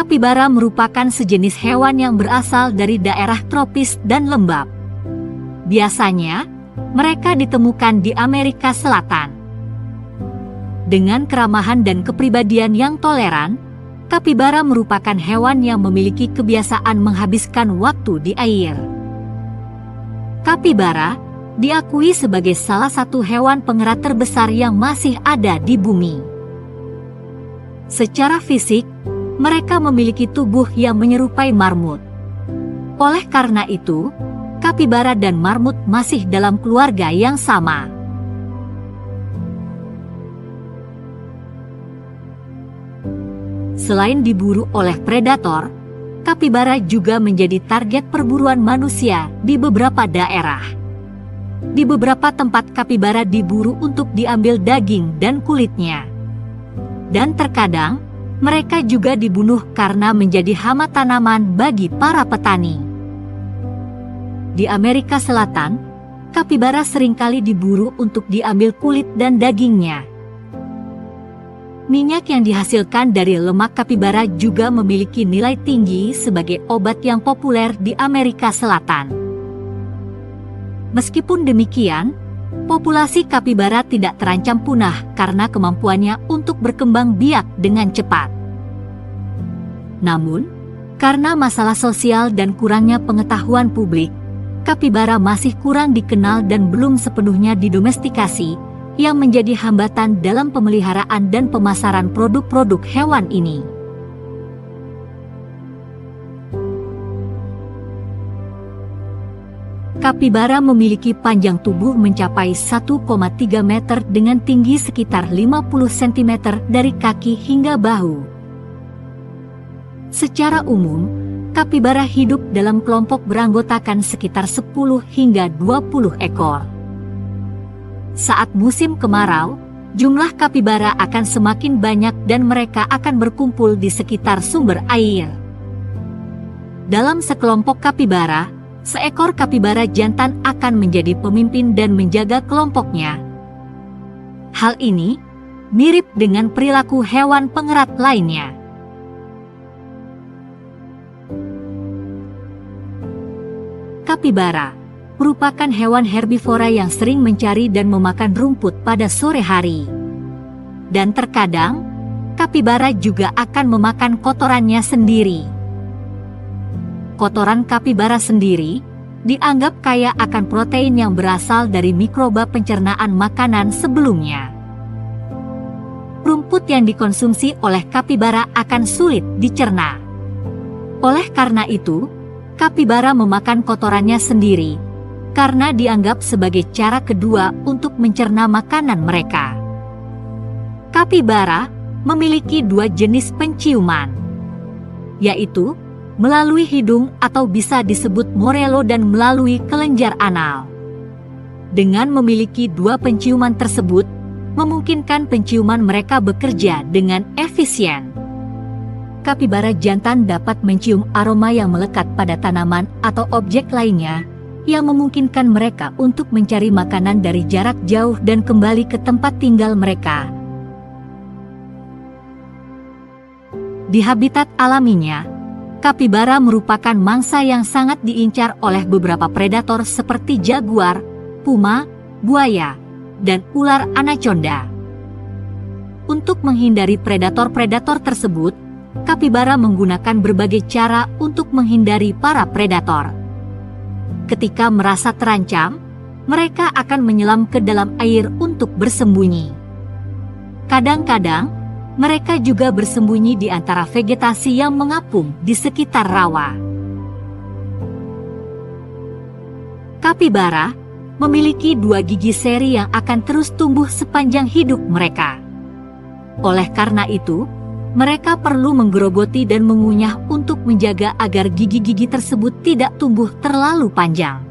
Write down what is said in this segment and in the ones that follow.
Kapibara merupakan sejenis hewan yang berasal dari daerah tropis dan lembab. Biasanya, mereka ditemukan di Amerika Selatan. Dengan keramahan dan kepribadian yang toleran, kapibara merupakan hewan yang memiliki kebiasaan menghabiskan waktu di air. Kapibara diakui sebagai salah satu hewan pengerat terbesar yang masih ada di bumi. Secara fisik, mereka memiliki tubuh yang menyerupai marmut. Oleh karena itu, kapibara dan marmut masih dalam keluarga yang sama. Selain diburu oleh predator, kapibara juga menjadi target perburuan manusia di beberapa daerah. Di beberapa tempat kapibara diburu untuk diambil daging dan kulitnya. Dan terkadang, mereka juga dibunuh karena menjadi hama tanaman bagi para petani. Di Amerika Selatan, kapibara seringkali diburu untuk diambil kulit dan dagingnya. Minyak yang dihasilkan dari lemak kapibara juga memiliki nilai tinggi sebagai obat yang populer di Amerika Selatan. Meskipun demikian, populasi kapibara tidak terancam punah karena kemampuannya untuk berkembang biak dengan cepat. Namun, karena masalah sosial dan kurangnya pengetahuan publik, kapibara masih kurang dikenal dan belum sepenuhnya didomestikasi, yang menjadi hambatan dalam pemeliharaan dan pemasaran produk-produk hewan ini. Kapibara memiliki panjang tubuh mencapai 1,3 meter dengan tinggi sekitar 50 cm dari kaki hingga bahu. Secara umum, kapibara hidup dalam kelompok beranggotakan sekitar 10 hingga 20 ekor. Saat musim kemarau, jumlah kapibara akan semakin banyak dan mereka akan berkumpul di sekitar sumber air. Dalam sekelompok kapibara, seekor kapibara jantan akan menjadi pemimpin dan menjaga kelompoknya. Hal ini mirip dengan perilaku hewan pengerat lainnya. Kapibara merupakan hewan herbivora yang sering mencari dan memakan rumput pada sore hari. Dan terkadang, kapibara juga akan memakan kotorannya sendiri. Kotoran kapibara sendiri dianggap kaya akan protein yang berasal dari mikroba pencernaan makanan sebelumnya. Rumput yang dikonsumsi oleh kapibara akan sulit dicerna. Oleh karena itu, kapibara memakan kotorannya sendiri, karena dianggap sebagai cara kedua untuk mencerna makanan mereka. Kapibara memiliki dua jenis penciuman, yaitu melalui hidung atau bisa disebut morelo dan melalui kelenjar anal. Dengan memiliki dua penciuman tersebut, memungkinkan penciuman mereka bekerja dengan efisien. Kapibara jantan dapat mencium aroma yang melekat pada tanaman atau objek lainnya, yang memungkinkan mereka untuk mencari makanan dari jarak jauh dan kembali ke tempat tinggal mereka. Di habitat alaminya, kapibara merupakan mangsa yang sangat diincar oleh beberapa predator seperti jaguar, puma, buaya, dan ular anaconda. Untuk menghindari predator-predator tersebut, kapibara menggunakan berbagai cara untuk menghindari para predator. Ketika merasa terancam, mereka akan menyelam ke dalam air untuk bersembunyi. Kadang-kadang, mereka juga bersembunyi di antara vegetasi yang mengapung di sekitar rawa. Kapibara memiliki dua gigi seri yang akan terus tumbuh sepanjang hidup mereka. Oleh karena itu, mereka perlu menggerogoti dan mengunyah untuk menjaga agar gigi-gigi tersebut tidak tumbuh terlalu panjang.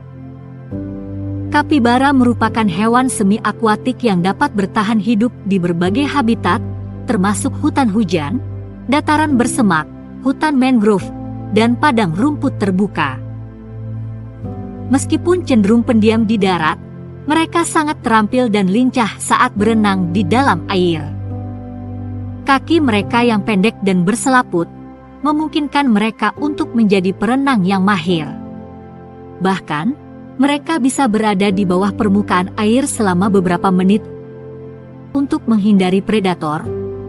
Kapibara merupakan hewan semi-akuatik yang dapat bertahan hidup di berbagai habitat, termasuk hutan hujan, dataran bersemak, hutan mangrove, dan padang rumput terbuka. Meskipun cenderung pendiam di darat, mereka sangat terampil dan lincah saat berenang di dalam air. Kaki mereka yang pendek dan berselaput memungkinkan mereka untuk menjadi perenang yang mahir. Bahkan, mereka bisa berada di bawah permukaan air selama beberapa menit untuk menghindari predator,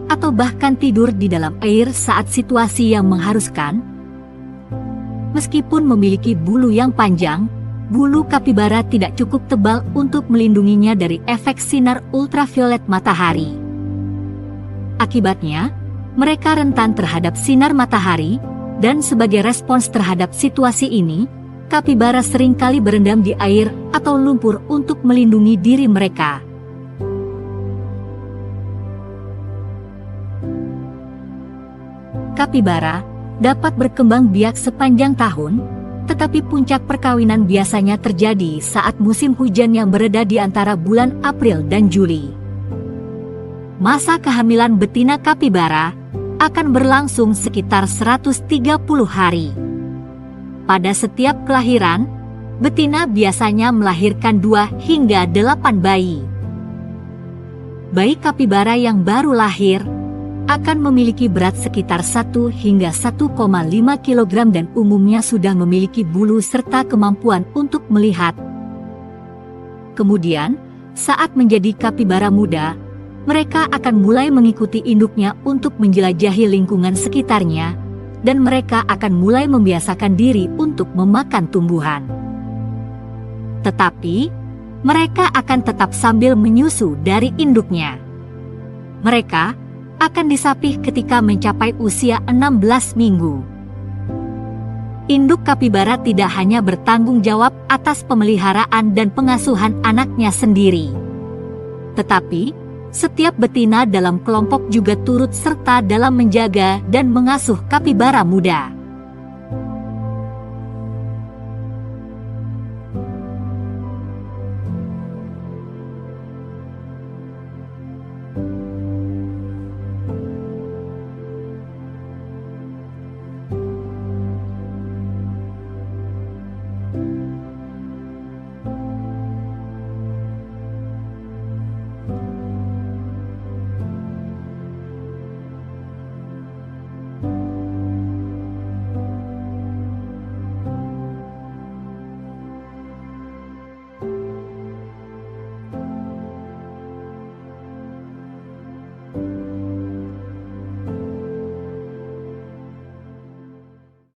atau bahkan tidur di dalam air saat situasi yang mengharuskan. Meskipun memiliki bulu yang panjang, bulu kapibara tidak cukup tebal untuk melindunginya dari efek sinar ultraviolet matahari. Akibatnya, mereka rentan terhadap sinar matahari, dan sebagai respons terhadap situasi ini, kapibara seringkali berendam di air atau lumpur untuk melindungi diri mereka. Kapibara dapat berkembang biak sepanjang tahun, tetapi puncak perkawinan biasanya terjadi saat musim hujan yang bereda di antara bulan April dan Juli. Masa kehamilan betina kapibara akan berlangsung sekitar 130 hari. Pada setiap kelahiran, betina biasanya melahirkan 2 hingga 8 bayi. Bayi kapibara yang baru lahir akan memiliki berat sekitar 1 hingga 1,5 kg dan umumnya sudah memiliki bulu serta kemampuan untuk melihat. Kemudian, saat menjadi kapibara muda, mereka akan mulai mengikuti induknya untuk menjelajahi lingkungan sekitarnya, dan mereka akan mulai membiasakan diri untuk memakan tumbuhan. Tetapi, mereka akan tetap sambil menyusu dari induknya. Mereka akan disapih ketika mencapai usia 16 minggu. Induk kapibara tidak hanya bertanggung jawab atas pemeliharaan dan pengasuhan anaknya sendiri, tetapi setiap betina dalam kelompok juga turut serta dalam menjaga dan mengasuh kapibara muda.